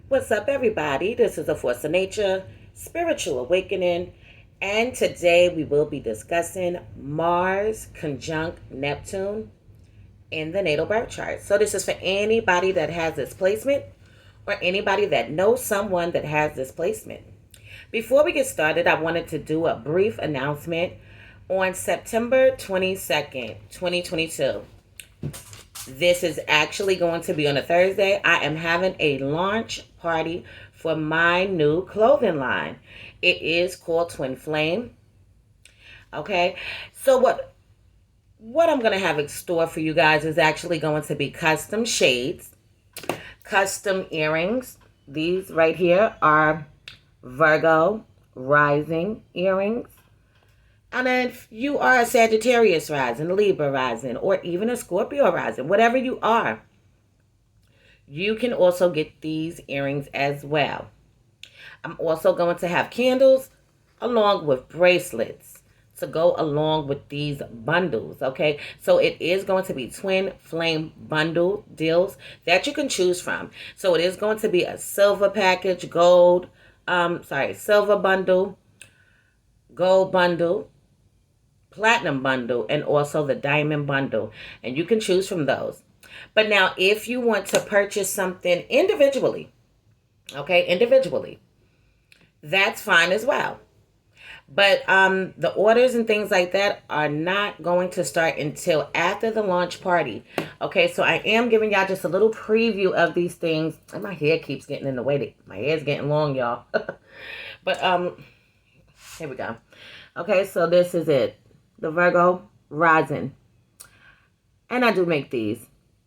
What's up, everybody? This is a Force of Nature Spiritual Awakening, and today we will be discussing Mars conjunct Neptune in the natal birth chart. So, this is for anybody that has this placement or anybody that knows someone that has this placement. Before we get started, I wanted to do a brief announcement. On September 22nd, 2022, this is actually going to be on a Thursday. I am having a launch party for my new clothing line. It is called Twin Flame. Okay, so what I'm going to have in store for you guys is actually going to be custom shades, custom earrings. These right here are Virgo rising earrings. And if you are a Sagittarius rising, Libra rising, or even a Scorpio rising, whatever you are, you can also get these earrings as well. I'm also going to have candles along with bracelets to go along with these bundles, okay? So it is going to be twin flame bundle deals that you can choose from. So it is going to be a silver package, silver bundle, gold bundle, platinum bundle, and also the diamond bundle, and you can choose from those. But now if you want to purchase something individually, that's fine as well. But the orders and things like that are not going to start until after the launch party. Okay, so I am giving y'all just a little preview of these things. And my hair keeps getting in the way. My hair's getting long, y'all. But here we go. Okay, so this is it. The Virgo rising. And I do make these.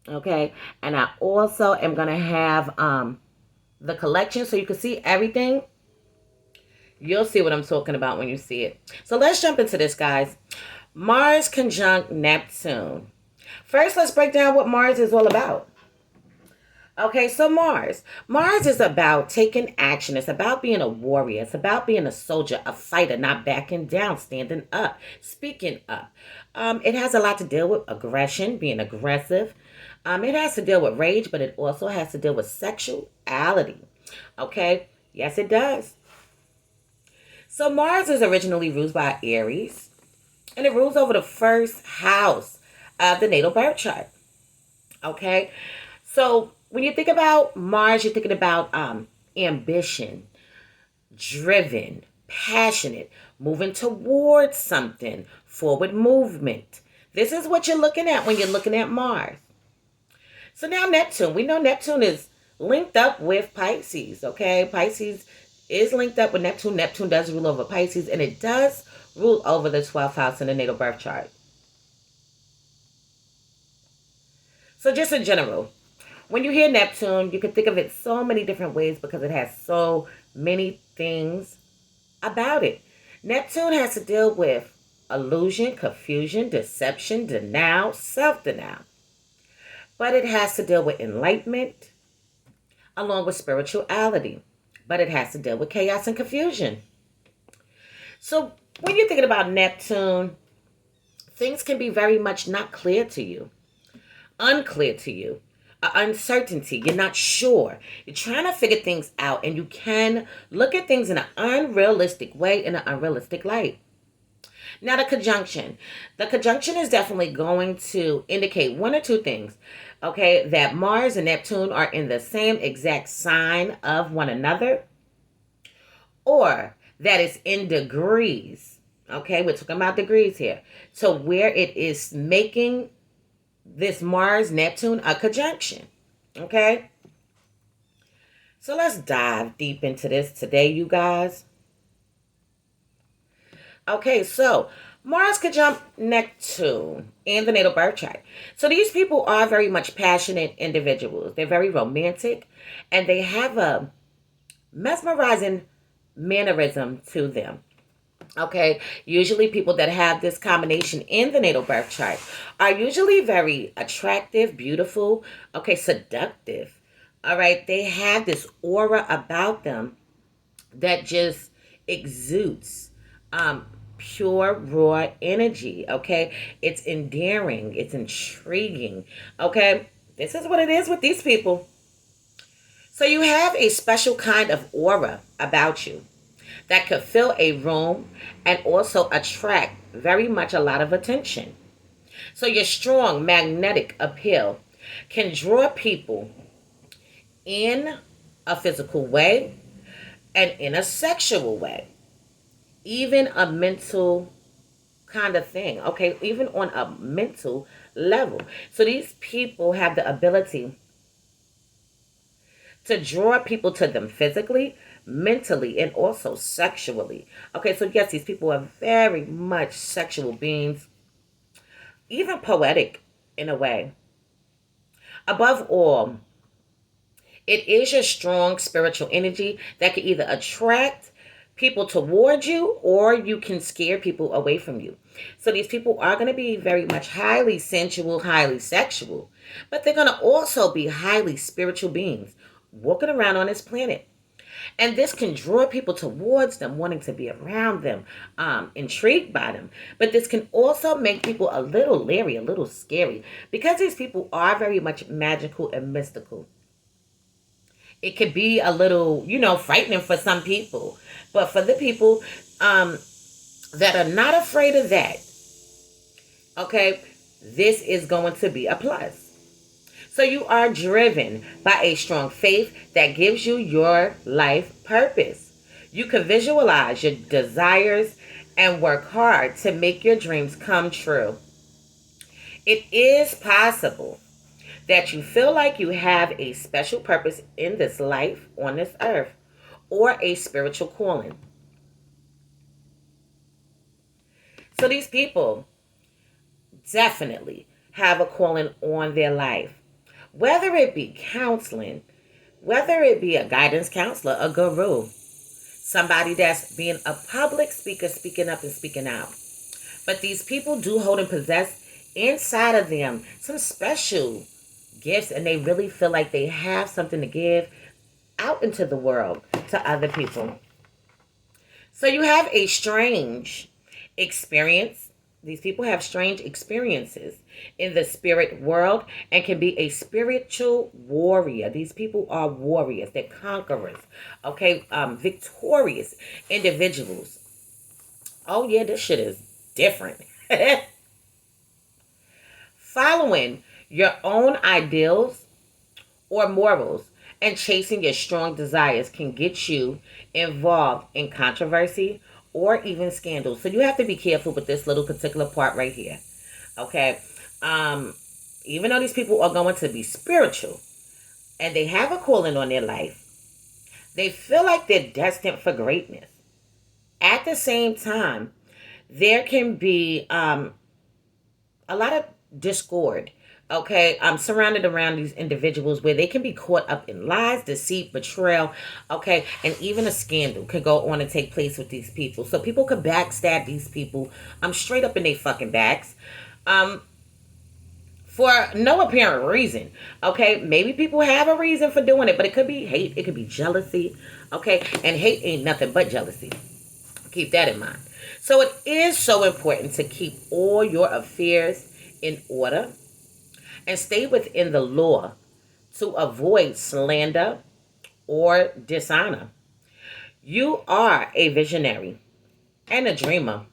Okay. And I also am going to have the collection so you can see everything. You'll see what I'm talking about when you see it. So let's jump into this, guys. Mars conjunct Neptune. First, let's break down what Mars is all about. Okay, so Mars is about taking action. It's about being a warrior. It's about being a soldier, a fighter, not backing down, standing up, speaking up. It has a lot to deal with aggression, being aggressive. It has to deal with rage, but it also has to deal with sexuality. Okay, yes, it does. So Mars is originally ruled by Aries, and it rules over the first house of the natal birth chart. Okay, so when you think about Mars, you're thinking about ambition, driven, passionate, moving towards something, forward movement. This is what you're looking at when you're looking at Mars. So now Neptune. We know Neptune is linked up with Pisces, okay? Pisces is linked up with Neptune. Neptune does rule over Pisces, and it does rule over the 12th house in the natal birth chart. So just in general, when you hear Neptune, you can think of it so many different ways because it has so many things about it. Neptune has to deal with illusion, confusion, deception, denial, self-denial. But it has to deal with enlightenment along with spirituality. But it has to deal with chaos and confusion. So when you're thinking about Neptune, things can be very much not clear to you, unclear to you. Uncertainty. You're not sure. You're trying to figure things out, and you can look at things in an unrealistic way, in an unrealistic light. Now, the conjunction. The conjunction is definitely going to indicate one or two things. Okay, that Mars and Neptune are in the same exact sign of one another, or that it's in degrees. Okay, we're talking about degrees here. So where it is making this Mars-Neptune a conjunction. Okay? So let's dive deep into this today, you guys. Okay, so Mars conjunct Neptune in the natal birth chart. So these people are very much passionate individuals. They're very romantic, and they have a mesmerizing mannerism to them. Okay, usually people that have this combination in the natal birth chart are usually very attractive, beautiful, okay, seductive. All right, they have this aura about them that just exudes pure, raw energy. Okay, it's endearing, it's intriguing. Okay, this is what it is with these people. So you have a special kind of aura about you that could fill a room and also attract very much a lot of attention. So your strong magnetic appeal can draw people in a physical way and in a sexual way, even a mental kind of thing, okay, even on a mental level. So these people have the ability to draw people to them physically, mentally, and also sexually. Okay, so yes, these people are very much sexual beings, even poetic in a way. Above all, it is your strong spiritual energy that can either attract people towards you or you can scare people away from you. So these people are going to be very much highly sensual, highly sexual, but they're going to also be highly spiritual beings walking around on this planet. And this can draw people towards them, wanting to be around them, intrigued by them. But this can also make people a little leery, a little scary, because these people are very much magical and mystical. It could be a little, frightening for some people. But for the people that are not afraid of that, okay, this is going to be a plus. So you are driven by a strong faith that gives you your life purpose. You can visualize your desires and work hard to make your dreams come true. It is possible that you feel like you have a special purpose in this life on this earth or a spiritual calling. So these people definitely have a calling on their life. Whether it be counseling, whether it be a guidance counselor, a guru, somebody that's being a public speaker, speaking up and speaking out. But these people do hold and possess inside of them some special gifts, and they really feel like they have something to give out into the world to other people. So you have a strange experience. These people have strange experiences in the spirit world and can be a spiritual warrior. These people are warriors. They're conquerors. Okay, victorious individuals. Oh yeah, this shit is different. Following your own ideals or morals and chasing your strong desires can get you involved in controversy or even scandals. So you have to be careful with this little particular part right here. Okay? Even though these people are going to be spiritual and they have a calling on their life, they feel like they're destined for greatness. At the same time, there can be a lot of discord, okay, surrounded around these individuals where they can be caught up in lies, deceit, betrayal, okay, and even a scandal could go on and take place with these people. So people could backstab these people straight up in their fucking backs for no apparent reason, okay. Maybe people have a reason for doing it, but it could be hate, it could be jealousy, okay, and hate ain't nothing but jealousy. Keep that in mind. So it is so important to keep all your affairs in order and stay within the law to avoid slander or dishonor. You are a visionary and a dreamer,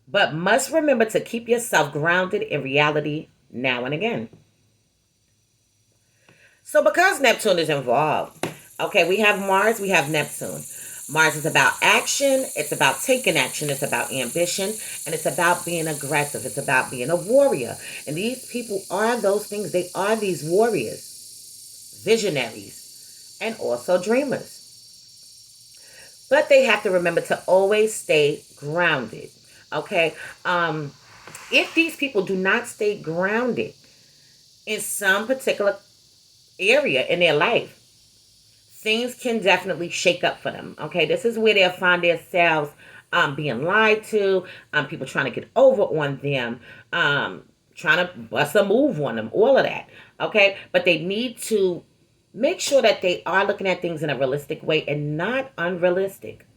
but must remember to keep yourself grounded in reality now and again. So because Neptune is involved, okay, we have Mars, we have Neptune. Mars is about action, it's about taking action, it's about ambition, and it's about being aggressive, it's about being a warrior. And these people are those things. They are these warriors, visionaries, and also dreamers. But they have to remember to always stay grounded, okay? If these people do not stay grounded in some particular area in their life, things can definitely shake up for them. Okay, this is where they'll find themselves being lied to, people trying to get over on them, trying to bust a move on them, all of that. Okay, but they need to make sure that they are looking at things in a realistic way and not unrealistic.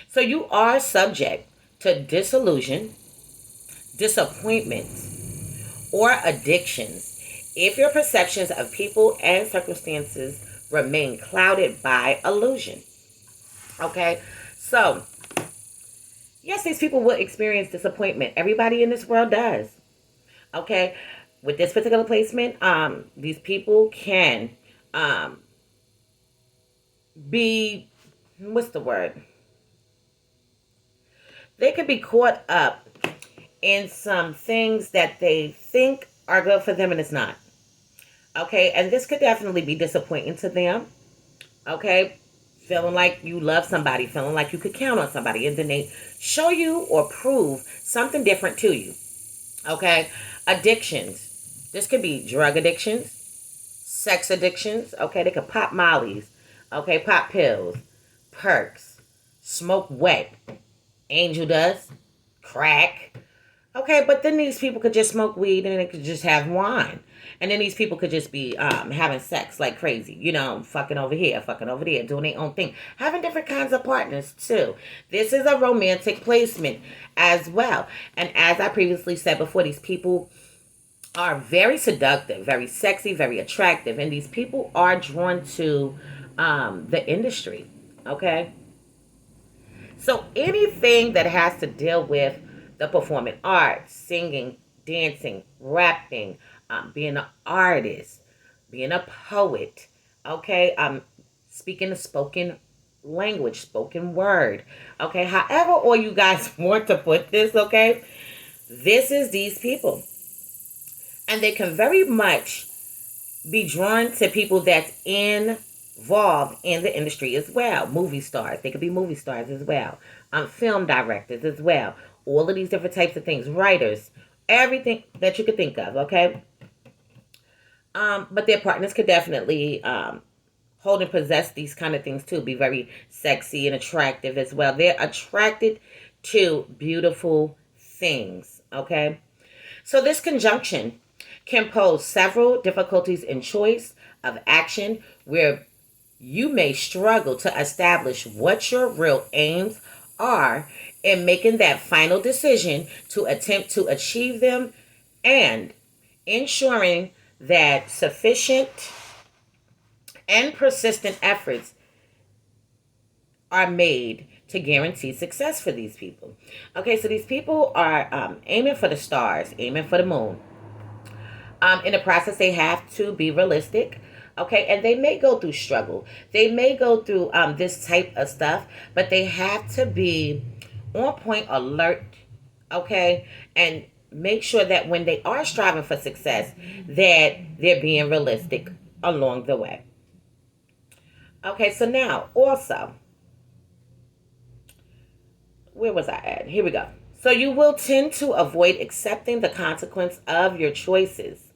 So you are subject to disillusion, disappointment, or addictions if your perceptions of people and circumstances remain clouded by illusion. Okay, so yes, these people will experience disappointment. Everybody in this world does. Okay, with this particular placement, these people can um, be, what's the word? They could be caught up in some things that they think are good for them and it's not. Okay, and this could definitely be disappointing to them. Okay, feeling like you love somebody, feeling like you could count on somebody, and then they show you or prove something different to you. Okay, addictions. This could be drug addictions, sex addictions. Okay, they could pop mollies. Okay, pop pills, perks, smoke wet, angel dust, crack. Okay, but then these people could just smoke weed and they could just have wine. And then these people could just be having sex like crazy. You know, fucking over here, fucking over there, doing their own thing. Having different kinds of partners too. This is a romantic placement as well. And as I previously said before, these people are very seductive, very sexy, very attractive. And these people are drawn to the industry. Okay? So anything that has to deal with the performing arts, singing, dancing, rapping, being an artist, being a poet, okay, speaking the spoken language, spoken word, okay, however all you guys want to put this, okay, this is these people. And they can very much be drawn to people that's involved in the industry as well. Movie stars. They could be movie stars as well. Film directors as well. All of these different types of things. Writers. Everything that you could think of, okay? But their partners could definitely hold and possess these kind of things too. Be very sexy and attractive as well. They're attracted to beautiful things, okay? So this conjunction can pose several difficulties in choice of action where you may struggle to establish what your real aims are in making that final decision to attempt to achieve them and ensuring that sufficient and persistent efforts are made to guarantee success for these people. Okay, so these people are aiming for the stars, aiming for the moon. In the process, they have to be realistic. Okay, and they may go through struggle. They may go through this type of stuff, but they have to be on point, alert. Okay, and make sure that when they are striving for success, that they're being realistic along the way. Okay, so now also, where was I at? Here we go. So you will tend to avoid accepting the consequence of your choices.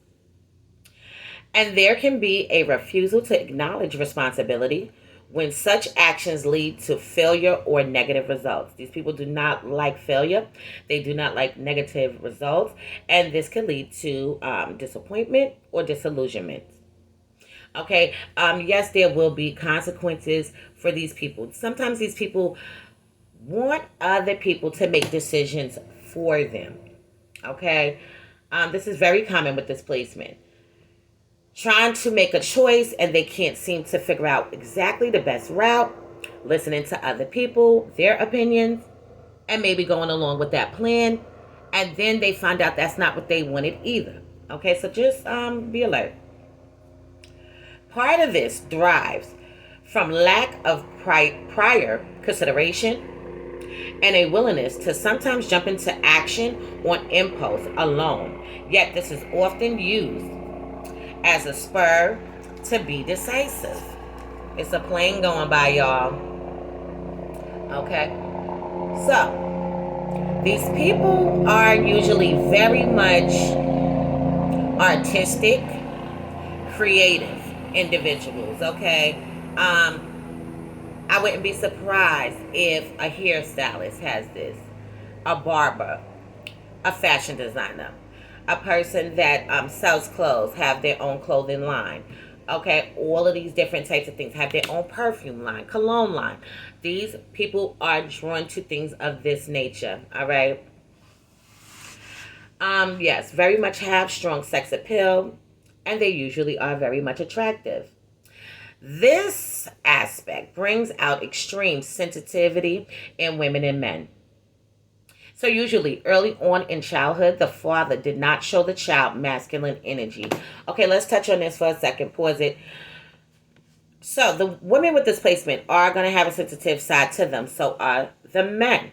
And there can be a refusal to acknowledge responsibility when such actions lead to failure or negative results. These people do not like failure. They do not like negative results. And this can lead to disappointment or disillusionment. Okay. Yes, there will be consequences for these people. Sometimes these people want other people to make decisions for them. Okay. This is very common with this placement. Trying to make a choice and they can't seem to figure out exactly the best route, listening to other people, their opinions, and maybe going along with that plan. And then they find out that's not what they wanted either. Okay, so just be alert. Part of this derives from lack of prior consideration and a willingness to sometimes jump into action on impulse alone. Yet this is often used as a spur to be decisive. It's a plane going by, y'all. Okay? So, these people are usually very much artistic, creative individuals, okay? I wouldn't be surprised if a hairstylist has this, a barber, a fashion designer, a person that sells clothes, have their own clothing line. Okay, all of these different types of things, have their own perfume line, cologne line. These people are drawn to things of this nature. All right. Yes, very much have strong sex appeal, and they usually are very much attractive. This aspect brings out extreme sensitivity in women and men. So usually early on in childhood, the father did not show the child masculine energy. Okay, let's touch on this for a second. Pause it. So the women with displacement are going to have a sensitive side to them. So are the men.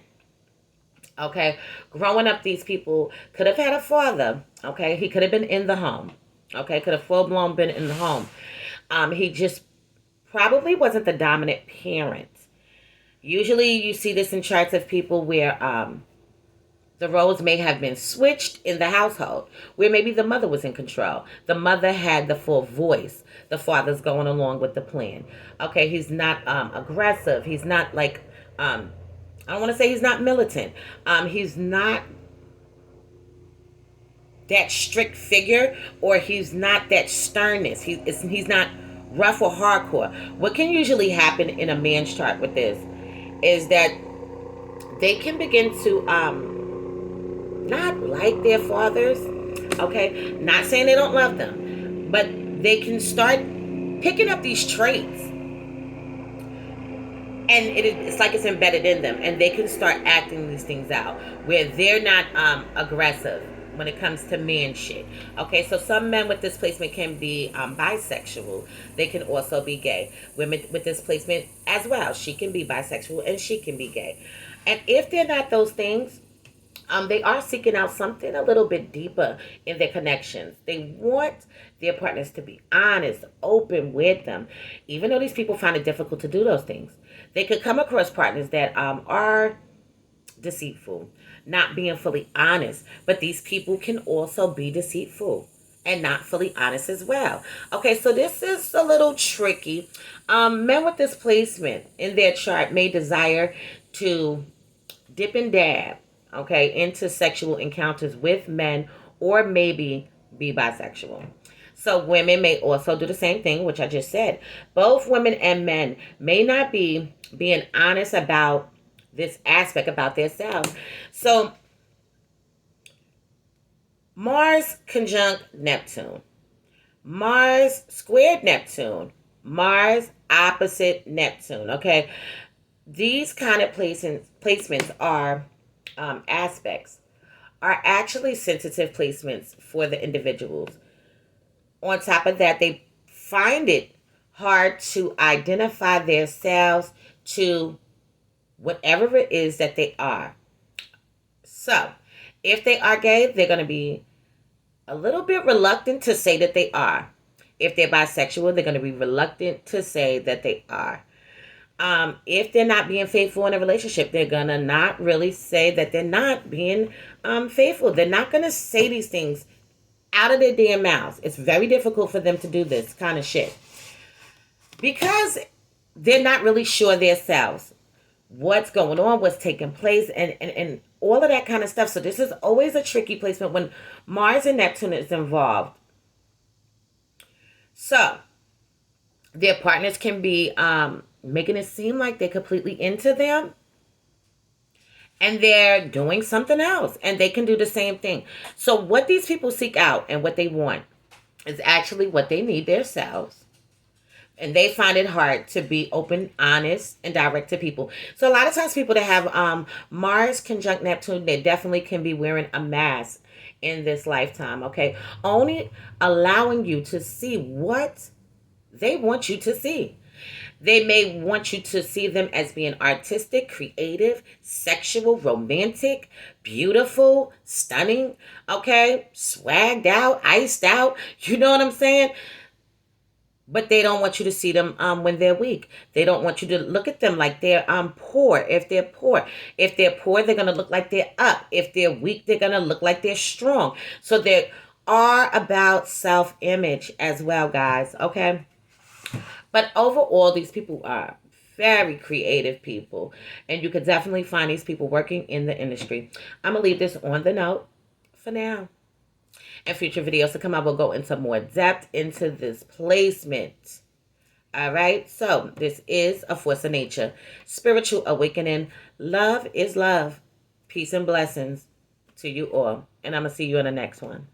Okay, growing up, these people could have had a father. Okay, he could have been in the home. Okay, could have full blown been in the home. He just probably wasn't the dominant parent. Usually, you see this in charts of people where the roles may have been switched in the household, where maybe the mother was in control. The mother had the full voice. The father's going along with the plan. Okay, he's not aggressive. He's not like, I don't want to say he's not militant. He's not that strict figure, or he's not that sternness. He's not rough or hardcore. What can usually happen in a man's chart with this is that they can begin to not like their fathers. Okay, not saying they don't love them, but they can start picking up these traits, and it's like it's embedded in them, and they can start acting these things out where they're not aggressive when it comes to man shit. Okay, so some men with displacement can be bisexual. They can also be gay. Women with displacement as well, she can be bisexual and she can be gay. And if they're not those things, they are seeking out something a little bit deeper in their connections. They want their partners to be honest, open with them, even though these people find it difficult to do those things. They could come across partners that are deceitful, not being fully honest, but these people can also be deceitful and not fully honest as well. Okay, so this is a little tricky. Men with displacement in their chart may desire to dip and dab, okay, into sexual encounters with men, or maybe be bisexual. So women may also do the same thing, which I just said. Both women and men may not be being honest about this aspect about themselves. So Mars conjunct Neptune, Mars squared Neptune, Mars opposite Neptune. Okay, these kind of placements are aspects are actually sensitive placements for the individuals. On top of that, they find it hard to identify themselves to whatever it is that they are. So, if they are gay, they're going to be a little bit reluctant to say that they are. If they're bisexual, they're going to be reluctant to say that they are. If they're not being faithful in a relationship, they're going to not really say that they're not being faithful. They're not going to say these things out of their damn mouths. It's very difficult for them to do this kind of shit because they're not really sure themselves what's going on, what's taking place, and all of that kind of stuff. So this is always a tricky placement when Mars and Neptune is involved. So their partners can be making it seem like they're completely into them, and they're doing something else, and they can do the same thing. So what these people seek out and what they want is actually what they need themselves. And they find it hard to be open, honest, and direct to people. So a lot of times people that have Mars conjunct Neptune, they definitely can be wearing a mask in this lifetime, okay? Only allowing you to see what they want you to see. They may want you to see them as being artistic, creative, sexual, romantic, beautiful, stunning, okay? Swagged out, iced out. You know what I'm saying? But they don't want you to see them when they're weak. They don't want you to look at them like they're poor. If they're poor, they're gonna look like they're up. If they're weak, they're gonna look like they're strong. So they are about self-image as well, guys. Okay. But overall, these people are very creative people, and you could definitely find these people working in the industry. I'm gonna leave this on the note for now. And future videos to come, I will go into more depth into this placement. All right. So this is a force of nature, spiritual awakening. Love is love. Peace and blessings to you all. And I'm going to see you in the next one.